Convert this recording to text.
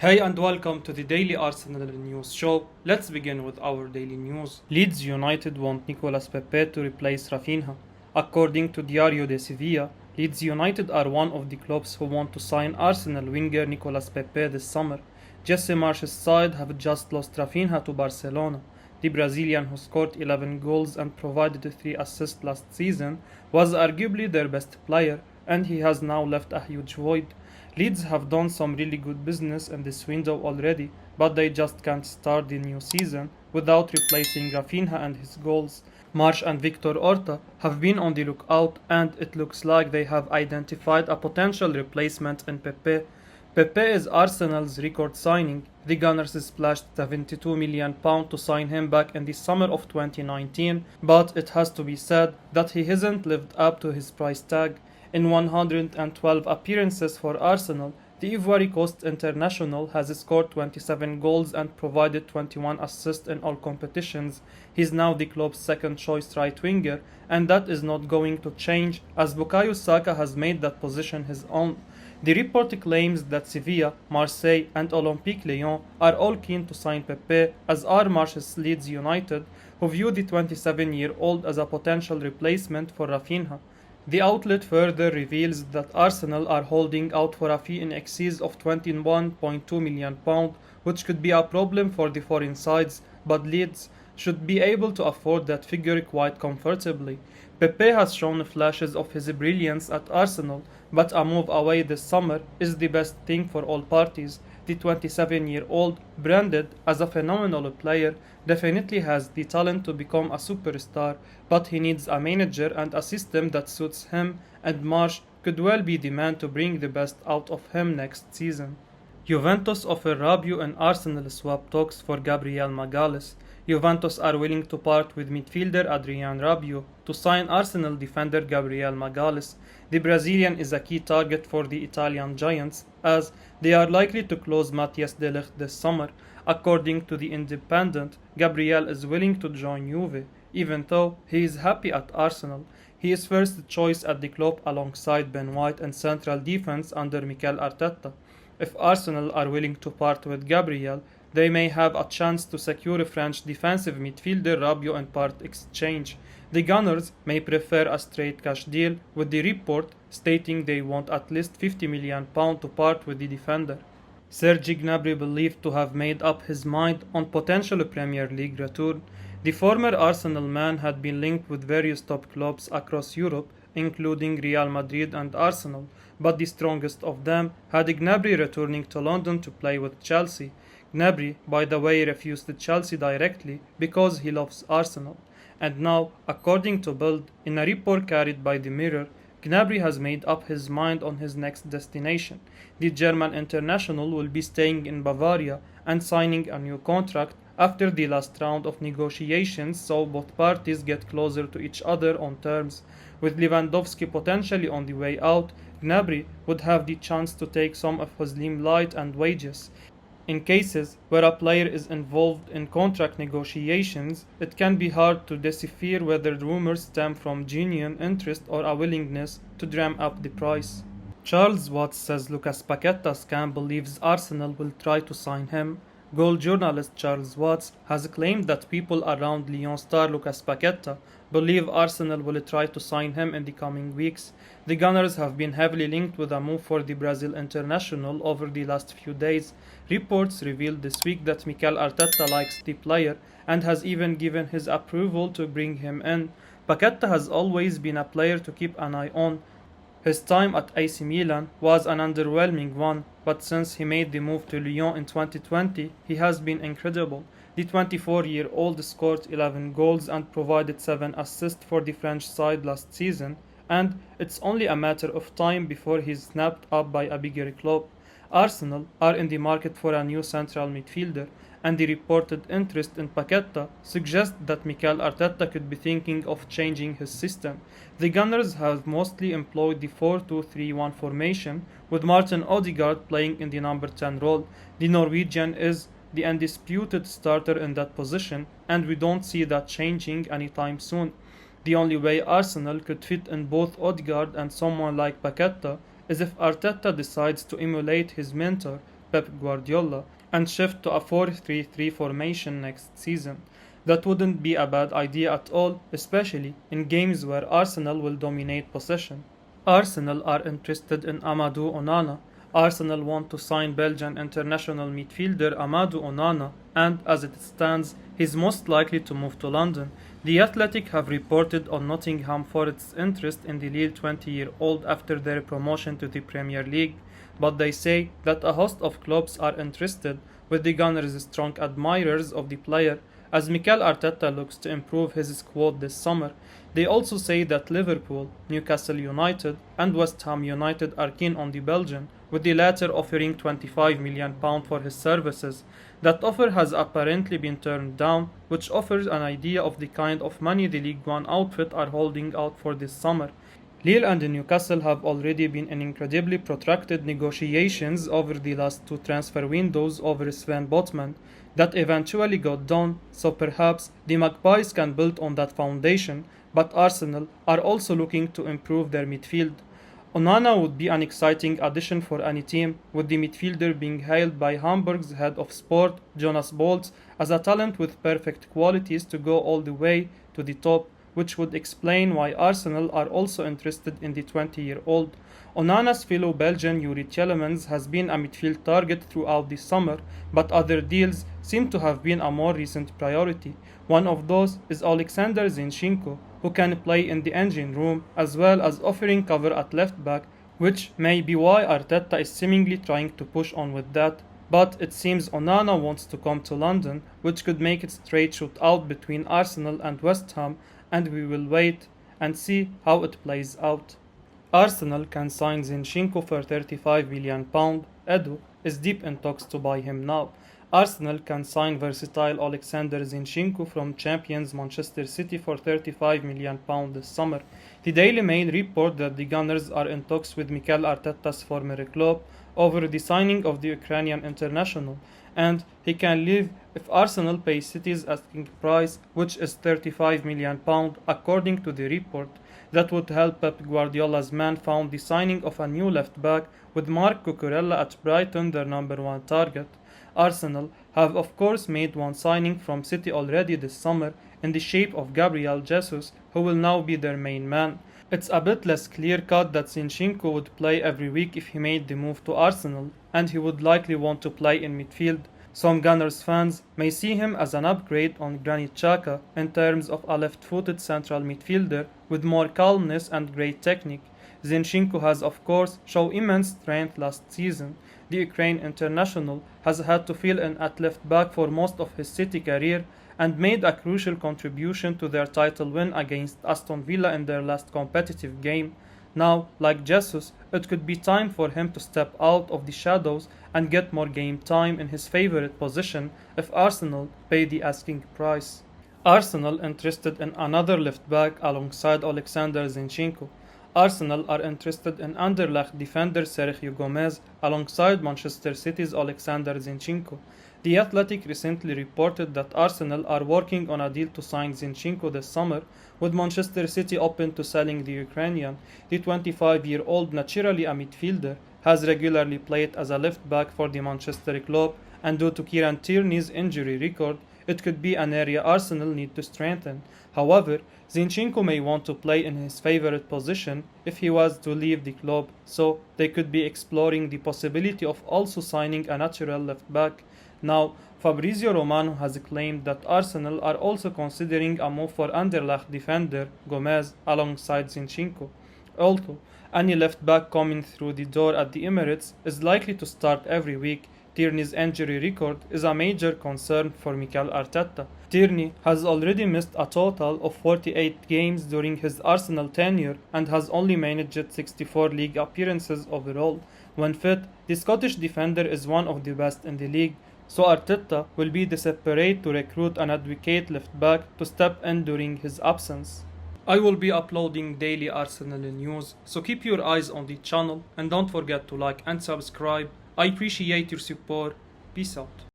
Hey and welcome to the Daily Arsenal News Show. Let's begin with our daily news. Leeds United want Nicolas Pepe to replace Raphinha. According to Diario de Sevilla, Leeds United are one of the clubs who want to sign Arsenal winger Nicolas Pepe this summer. Jesse Marsch's side have just lost Raphinha to Barcelona. The Brazilian, who scored 11 goals and provided 3 assists last season, was arguably their best player, and he has now left a huge void. Leeds have done some really good business in this window already, but they just can't start the new season without replacing Raphinha and his goals. Marsch and Victor Orta have been on the lookout, and it looks like they have identified a potential replacement in Pepe. Pepe is Arsenal's record signing. The Gunners splashed £72 million to sign him back in the summer of 2019, but it has to be said that he hasn't lived up to his price tag. In 112 appearances for Arsenal, the Ivory Coast international has scored 27 goals and provided 21 assists in all competitions. He is now the club's second choice right winger, and that is not going to change as Bukayo Saka has made that position his own. The report claims that Sevilla, Marseille and Olympique Lyon are all keen to sign Pepe, as are Marsch's Leeds United, who view the 27-year-old as a potential replacement for Raphinha. The outlet further reveals that Arsenal are holding out for a fee in excess of £21.2 million, which could be a problem for the foreign sides, but Leeds should be able to afford that figure quite comfortably. Pepe has shown flashes of his brilliance at Arsenal, but a move away this summer is the best thing for all parties. The 27-year-old, branded as a phenomenal player, definitely has the talent to become a superstar, but he needs a manager and a system that suits him, and Marsch could well be the man to bring the best out of him next season. Juventus offer Rabiot and Arsenal swap talks for Gabriel Magalhaes. Juventus are willing to part with midfielder Adrien Rabiot to sign Arsenal defender Gabriel Magalhaes. The Brazilian is a key target for the Italian giants, as they are likely to close Matthias de Ligt this summer. According to The Independent, Gabriel is willing to join Juve, even though he is happy at Arsenal. He is first choice at the club alongside Ben White and central defense under Mikel Arteta. If Arsenal are willing to part with Gabriel, they may have a chance to secure a French defensive midfielder Rabiot in part exchange. The Gunners may prefer a straight cash deal, with the report stating they want at least £50 million to part with the defender. Serge Gnabry believed to have made up his mind on potential Premier League return. The former Arsenal man had been linked with various top clubs across Europe, including Real Madrid and Arsenal, but the strongest of them had Gnabry returning to London to play with Chelsea. Gnabry, by the way, refused Chelsea directly because he loves Arsenal. And now, according to Bild, in a report carried by the Mirror, Gnabry has made up his mind on his next destination. The German international will be staying in Bavaria and signing a new contract after the last round of negotiations, so both parties get closer to each other on terms. With Lewandowski potentially on the way out, Gnabry would have the chance to take some of his limelight and wages. In cases where a player is involved in contract negotiations, it can be hard to decipher whether rumors stem from genuine interest or a willingness to drum up the price. Charles Watts says Lucas Paqueta scam believes Arsenal will try to sign him. Goal journalist Charles Watts has claimed that people around Lyon star Lucas Paqueta believe Arsenal will try to sign him in the coming weeks. The Gunners have been heavily linked with a move for the Brazil international over the last few days. Reports revealed this week that Mikel Arteta likes the player and has even given his approval to bring him in. Paqueta has always been a player to keep an eye on. His time at AC Milan was an underwhelming one, but since he made the move to Lyon in 2020, he has been incredible. The 24-year-old scored 11 goals and provided 7 assists for the French side last season, and it's only a matter of time before he's snapped up by a bigger club. Arsenal are in the market for a new central midfielder, and the reported interest in Paqueta suggests that Mikel Arteta could be thinking of changing his system. The Gunners have mostly employed the 4-2-3-1 formation, with Martin Odegaard playing in the number 10 role. The Norwegian is the undisputed starter in that position, and we don't see that changing anytime soon. The only way Arsenal could fit in both Odegaard and someone like Paqueta is if Arteta decides to emulate his mentor Pep Guardiola and shift to a 4-3-3 formation next season. That wouldn't be a bad idea at all, especially in games where Arsenal will dominate possession. Arsenal are interested in Amadou Onana. Arsenal want to sign Belgian international midfielder Amadou Onana, and as it stands, he's most likely to move to London. The Athletic have reported on Nottingham Forest's interest in the Lille 20-year-old after their promotion to the Premier League, but they say that a host of clubs are interested, with the Gunners strong admirers of the player, as Mikel Arteta looks to improve his squad this summer. They also say that Liverpool, Newcastle United and West Ham United are keen on the Belgian, with the latter offering £25 million for his services. That offer has apparently been turned down, which offers an idea of the kind of money the League One outfit are holding out for this summer. Lille and Newcastle have already been in incredibly protracted negotiations over the last two transfer windows over Sven Botman that eventually got done, so perhaps the Magpies can build on that foundation, but Arsenal are also looking to improve their midfield. Onana would be an exciting addition for any team, with the midfielder being hailed by Hamburg's head of sport, Jonas Boltz, as a talent with perfect qualities to go all the way to the top, which would explain why Arsenal are also interested in the 20-year-old. Onana's fellow Belgian Yuri Tielemans has been a midfield target throughout the summer, but other deals seem to have been a more recent priority. One of those is Oleksandr Zinchenko, who can play in the engine room as well as offering cover at left back, which may be why Arteta is seemingly trying to push on with that. But it seems Onana wants to come to London, which could make it straight shootout between Arsenal and West Ham, and we will wait and see how it plays out. Arsenal can sign Zinchenko for £35 million. Edu is deep in talks to buy him now. Arsenal can sign versatile Oleksandr Zinchenko from champions Manchester City for £35 million this summer. The Daily Mail report that the Gunners are in talks with Mikel Arteta's former club over the signing of the Ukrainian international, and he can leave if Arsenal pays City's asking price, which is £35 million, according to the report. That would help Pep Guardiola's man found the signing of a new left-back, with Marc Cucurella at Brighton their number one target. Arsenal have of course made one signing from City already this summer in the shape of Gabriel Jesus, who will now be their main man. It's a bit less clear-cut that Zinchenko would play every week if he made the move to Arsenal, and he would likely want to play in midfield. Some Gunners fans may see him as an upgrade on Granit Xhaka in terms of a left-footed central midfielder with more calmness and great technique. Zinchenko has of course shown immense strength last season. The Ukraine international has had to fill in at left back for most of his City career and made a crucial contribution to their title win against Aston Villa in their last competitive game. Now, like Jesus, it could be time for him to step out of the shadows and get more game time in his favourite position if Arsenal pay the asking price. Arsenal interested in another left back alongside Oleksandr Zinchenko. Arsenal are interested in Anderlecht defender Sergio Gomez alongside Manchester City's Oleksandr Zinchenko. The Athletic recently reported that Arsenal are working on a deal to sign Zinchenko this summer, with Manchester City open to selling the Ukrainian. The 25-year-old, naturally a midfielder, has regularly played as a left back for the Manchester club, and due to Kieran Tierney's injury record, it could be an area Arsenal need to strengthen. However, Zinchenko may want to play in his favourite position if he was to leave the club, so they could be exploring the possibility of also signing a natural left back. Now, Fabrizio Romano has claimed that Arsenal are also considering a move for Anderlecht defender Gomez alongside Zinchenko. Although any left back coming through the door at the Emirates is likely to start every week, Tierney's injury record is a major concern for Mikel Arteta. Tierney has already missed a total of 48 games during his Arsenal tenure and has only managed 64 league appearances overall. When fit, the Scottish defender is one of the best in the league, so Arteta will be desperate to recruit an advocate left back to step in during his absence. I will be uploading daily Arsenal news, so keep your eyes on the channel and don't forget to like and subscribe. I appreciate your support. Peace out.